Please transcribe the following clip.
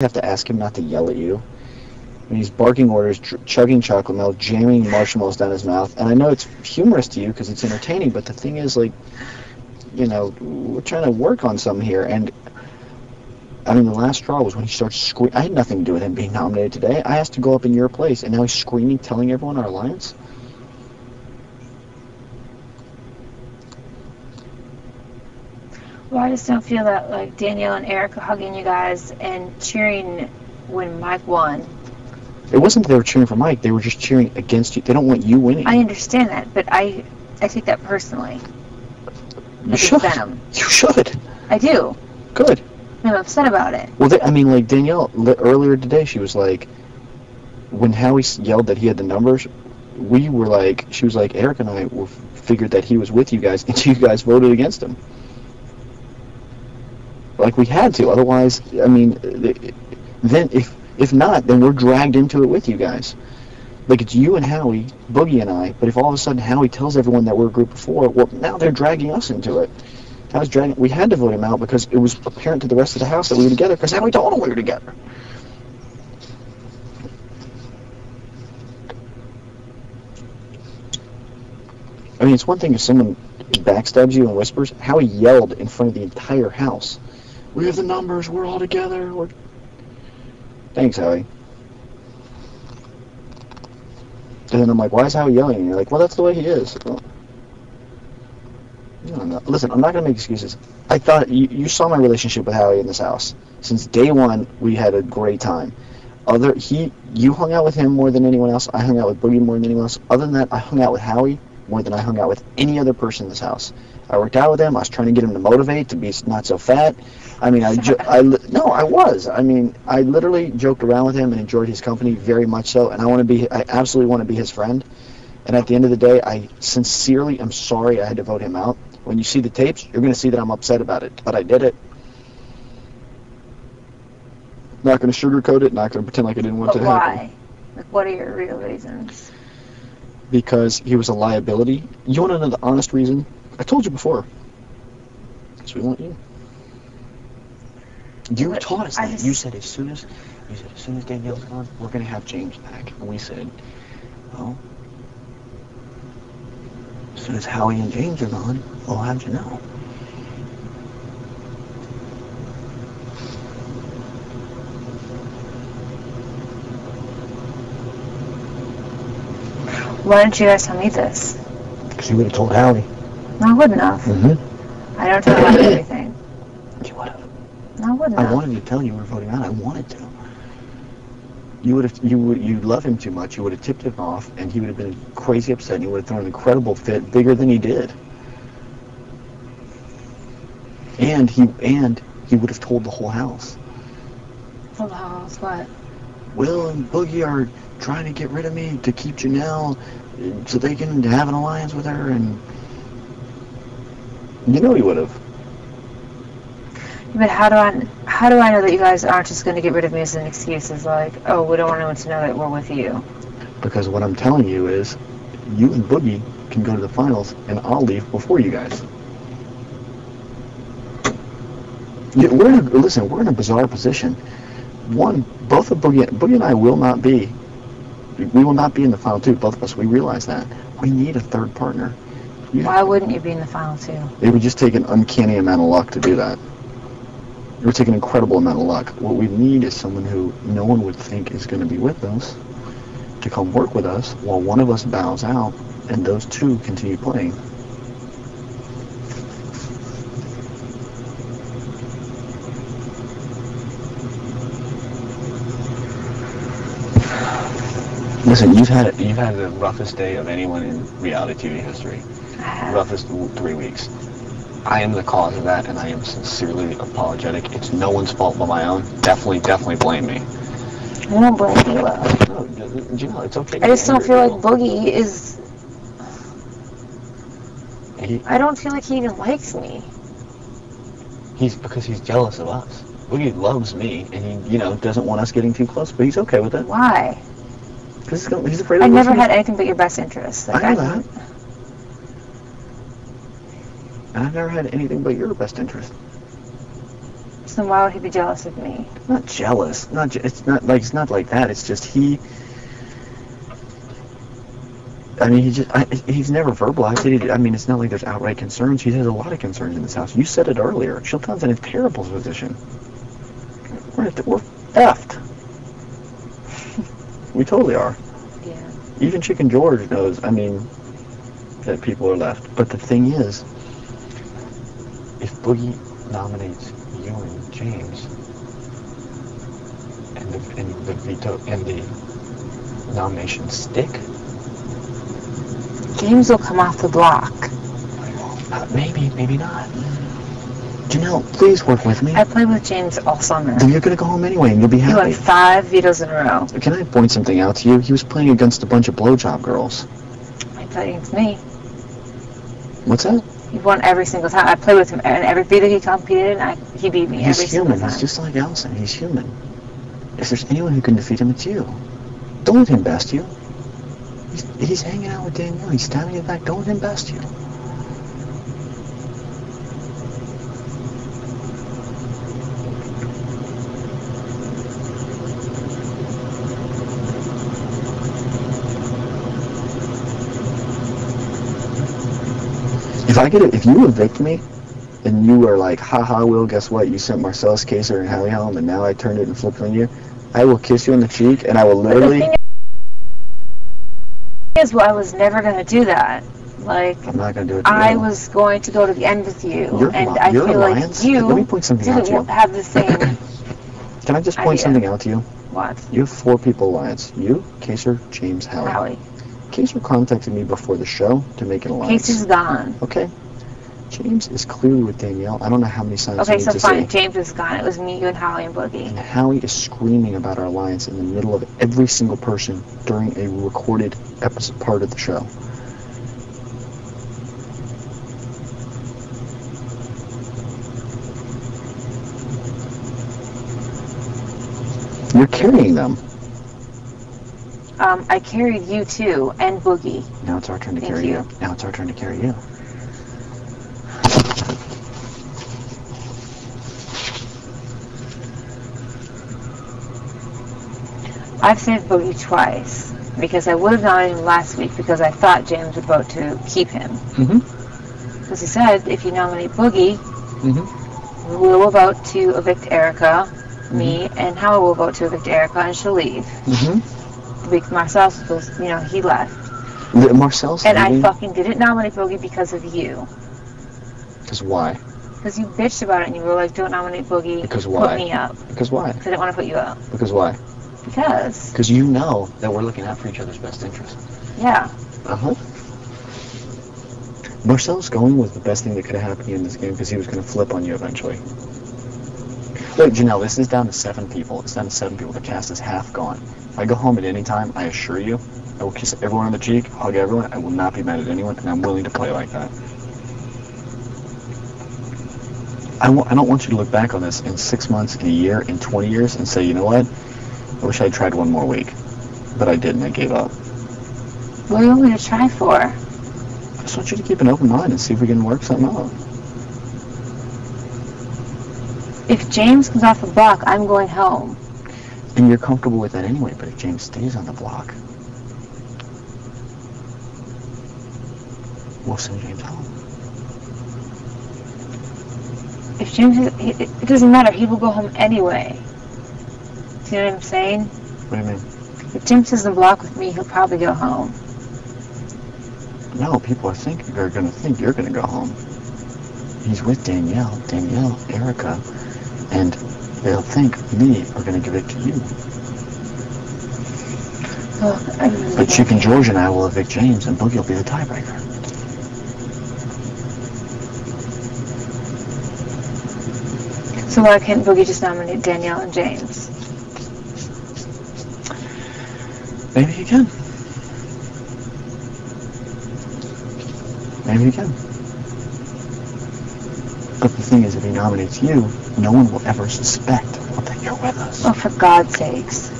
have to ask him not to yell at you. And he's barking orders, chugging chocolate milk, jamming marshmallows down his mouth. And I know it's humorous to you because it's entertaining, but the thing is, like, we're trying to work on something here. And I mean, the last straw was when he starts screaming. I had nothing to do with him being nominated today. I asked to go up in your place, and now he's screaming, telling everyone our alliance. Well, I just don't feel that, like, Danielle and Eric are hugging you guys and cheering when Mike won. It wasn't that they were cheering for Mike. They were just cheering against you. They don't want you winning. I understand that, but I take that personally. You should. You should. I do. Good. I'm upset about it. Well, like, Danielle, earlier today, she was like, when Howie yelled that he had the numbers, she was like, Eric and I figured that he was with you guys, and you guys voted against him. Like, we had to. Otherwise, I mean, then if not, then we're dragged into it with you guys. Like, it's you and Howie, Boogie and I, but if all of a sudden Howie tells everyone that we're a group of four, well, now they're dragging us into it. We had to vote him out because it was apparent to the rest of the house that we were together because Howie told them we were together. I mean, it's one thing if someone backstabs you and whispers. Howie yelled in front of the entire house. We have the numbers. We're all together. Thanks, Howie. And then I'm like, why is Howie yelling? And you're like, well, that's the way he is. Well, no. Listen, I'm not going to make excuses. I thought you saw my relationship with Howie in this house. Since day one, we had a great time. You hung out with him more than anyone else. I hung out with Boogie more than anyone else. Other than that, I hung out with Howie more than I hung out with any other person in this house. I worked out with him. I was trying to get him to motivate, to be not so fat. I mean, I was. I mean, I literally joked around with him and enjoyed his company very much so. And I absolutely want to be his friend. And at the end of the day, I sincerely am sorry I had to vote him out. When you see the tapes, you're going to see that I'm upset about it. But I did it. Not going to sugarcoat it. Not going to pretend like I didn't want it to happen. Why? Like, what are your real reasons? Because he was a liability. You want to know the honest reason? I told you before. So we want you. You taught us that. You said as soon as Danielle's gone, we're going to have James back. And we said, well, as soon as Howie and James are gone, we'll have you know. Why didn't you guys tell me this? Because you would have told Howie. No, I wouldn't have. Mm-hmm. I don't tell him everything. You would have. No, I wouldn't have. I wanted to tell you we were voting out. I wanted to. You love him too much. You would have tipped him off, and he would have been crazy upset, and he would have thrown an incredible fit, bigger than he did. And he would have told the whole house. Told the house what? Will and Boogie are trying to get rid of me to keep Janelle so they can have an alliance with her, and you know he would have. But how do I know that you guys aren't just going to get rid of me as an excuse? As like, oh, we don't want anyone to know that we're with you. Because what I'm telling you is, you and Boogie can go to the finals, and I'll leave before you guys. Yeah, we're in a bizarre position. One, both of Boogie and I will not be. We will not be in the final two. Both of us. We realize that. We need a third partner. Why wouldn't you be in the final two? It would just take an uncanny amount of luck to do that. It would take an incredible amount of luck. What we need is someone who no one would think is going to be with us to come work with us while one of us bows out and those two continue playing. Listen, you've had the roughest day of anyone in reality TV history. Roughest 3 weeks. I am the cause of that, and I am sincerely apologetic. It's no one's fault but my own. Definitely blame me. I don't blame you. No, Janelle, it's okay. I just don't feel like Boogie is... I don't feel like he even likes me. Because he's jealous of us. Boogie loves me, and he, doesn't want us getting too close, but he's okay with it. Why? Because he's afraid of I never had anything but your best interests. Like, I know that. And I've never had anything but your best interest. then why would he be jealous of me? Not jealous. It's not like that. It's just he. I mean, he's never verbalized it. I mean, it's not like there's outright concerns. He has a lot of concerns in this house. You said it earlier. Chilton's in a terrible position. We're effed. We totally are. Yeah. Even Chicken George knows, I mean, that people are left. But the thing is, if Boogie nominates you and James, and the veto and the nominations stick, James will come off the block. Maybe, maybe not. Janelle, please work with me. I played with James all summer. Then you're going to go home anyway, and you'll be He happy. won 5 vetoes in a row. Can I point something out to you? He was playing against a bunch of blowjob girls. He played against me. What's that? He won every single time. I played with him, and every veto he competed in, he beat me every single time. He's just like Allison. He's human. If there's anyone who can defeat him, it's you. Don't let him best you. He's hanging out with Danielle. He's stabbing you back. Don't let him best you. If you evict me, and you are like, haha, Will, guess what? You sent Marcellus, Kaser, and Howie home, and now I turned it and flipped on you, I will kiss you on the cheek, and I will literally... But the thing is, well, I was never going to do that. Like, I'm not going to do it. I was going to go to the end with you, I feel alliance? like you Let me point something out to you. didn't have the same... Can I just point something out to you? What? You have 4 people alliance. You, Kaser, James, Howie. Kaser contacted me before the show to make an alliance. Kaser's gone. Okay. James is clearly with Danielle. I don't know how many signs okay, you need so to fine. say. James is gone. It was me, you, and Howie and Boogie. And Howie is screaming about our alliance in the middle of every single person during a recorded episode part of the show. You're carrying them. I carried you too, and Boogie. Now it's our turn to carry you. Now it's our turn to carry you. I've saved Boogie twice because I would have nominated him last week because I thought James would vote to keep him. Because he said if you nominate Boogie, we'll vote to evict Erica, me, and Howard will vote to evict Erica, and she'll leave. Because Marcellus was, he left. Marcellus and leaving? I fucking didn't nominate Boogie because of you. Because why? Because you bitched about it and you were like, don't nominate Boogie. Because why? Put me up. Because why? Because I didn't want to put you up. Because why? Because. Because you know that we're looking out for each other's best interest. Yeah. Marcellus going was the best thing that could have happened to you in this game because he was going to flip on you eventually. Look, Janelle, this is down to 7 people. It's down to 7 people. The cast is half gone. If I go home at any time, I assure you, I will kiss everyone on the cheek, hug everyone. I will not be mad at anyone, and I'm willing to play like that. I don't want you to look back on this in 6 months, in a year, in 20 years, and say, you know what? I wish I had tried one more week. But I didn't. I gave up. What do you want me to try for? I just want you to keep an open mind and see if we can work something out. If James comes off the block, I'm going home. And you're comfortable with that anyway, but if James stays on the block, we'll send James home. If James, it doesn't matter. He will go home anyway. Do you know what I'm saying? What do you mean? If James doesn't block with me, he'll probably go home. No, people are going to think you're going to go home. He's with Danielle, Erica, and they'll think me are going to give it to you. But Chicken George and I will evict James, and Boogie will be the tiebreaker. So why can't Boogie just nominate Danielle and James? Maybe he can. Maybe he can. But the thing is, if he nominates you, no one will ever suspect that you're with us. Oh, for God's sakes.